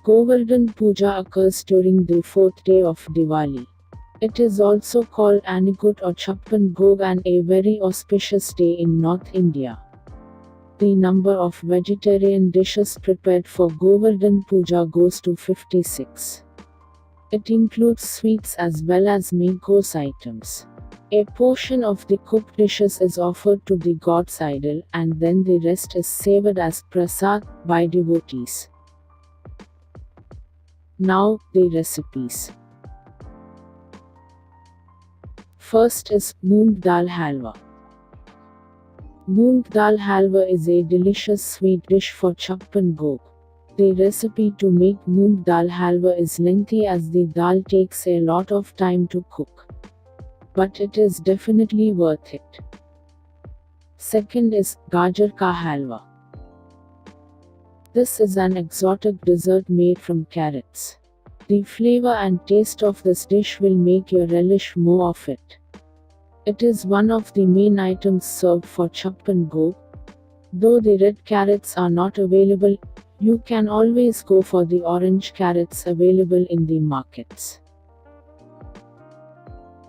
Govardhan Pooja occurs during the fourth day of Diwali. It is also called Annakoot or Chappan Bhog and a very auspicious day in North India. The number of vegetarian dishes prepared for Govardhan Pooja goes to 56. It includes sweets as well as main course items. A portion of the cooked dishes is offered to the god's idol, and then the rest is savoured as prasad by devotees. Now, the recipes. First is Moong Dal Halwa. Moong Dal Halwa is a delicious sweet dish for Chappan Bhog. The recipe to make Moong Dal Halwa is lengthy as the dal takes a lot of time to cook. But it is definitely worth it. Second is Gajar Ka Halwa. This is an exotic dessert made from carrots. The flavor and taste of this dish will make you relish more of it. It is one of the main items served for Chappan Bhog. Though the red carrots are not available, you can always go for the orange carrots available in the markets.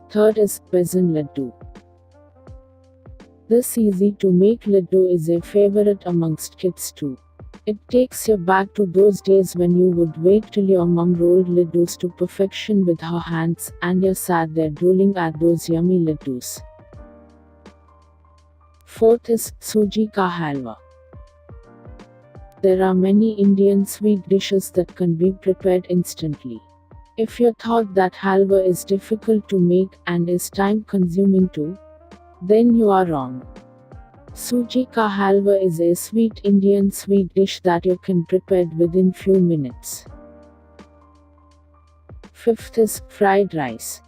Third is Besan Ladoo. This easy to make ladoo is a favorite amongst kids too. It takes you back to those days when you would wait till your mum rolled ladoos to perfection with her hands, and you sat there drooling at those yummy ladoos. Fourth is Suji Ka Halwa. There are many Indian sweet dishes that can be prepared instantly. If you thought that halwa is difficult to make and is time consuming too, then you are wrong. Suji Ka Halwa is a sweet Indian sweet dish that you can prepare within few minutes. Fifth is fried rice.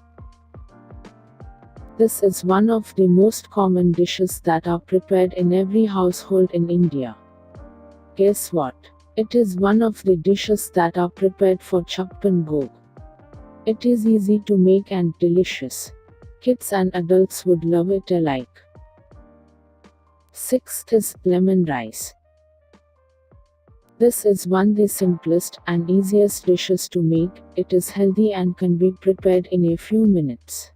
This is one of the most common dishes that are prepared in every household in India. Guess what? It is one of the dishes that are prepared for Chappan Bhog. It is easy to make and delicious. Kids and adults would love it alike. Sixth is lemon rice. This is one of the simplest and easiest dishes to make. It is healthy and can be prepared in a few minutes.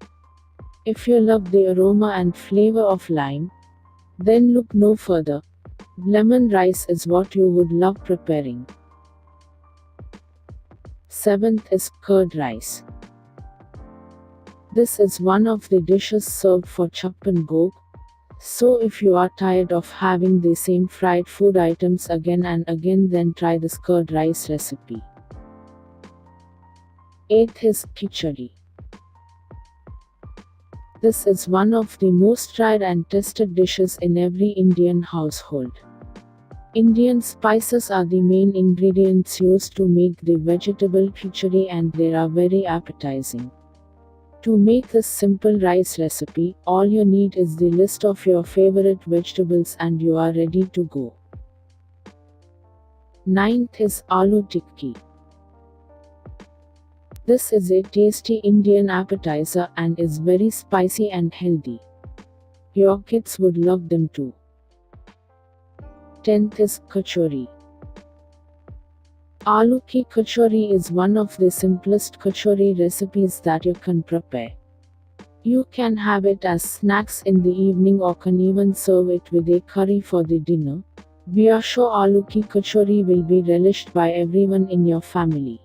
If you love the aroma and flavor of lime, then look no further. Lemon rice is what you would love preparing. Seventh is curd rice. This is one of the dishes served for Chappan Bhog. So if you are tired of having the same fried food items again and again, then try this curd rice recipe. Eighth is Kishori. This is one of the most tried and tested dishes in every Indian household. Indian spices are the main ingredients used to make the vegetable khichdi, and they are very appetizing. To make this simple rice recipe, all you need is the list of your favorite vegetables and you are ready to go. Ninth is Aloo Tikki. This is a tasty Indian appetizer and is very spicy and healthy. Your kids would love them too. 10th is Kishori. Aloo ki Kishori is one of the simplest Kishori recipes that you can prepare. You can have it as snacks in the evening or can even serve it with a curry for the dinner. We are sure Aloo ki Kishori will be relished by everyone in your family.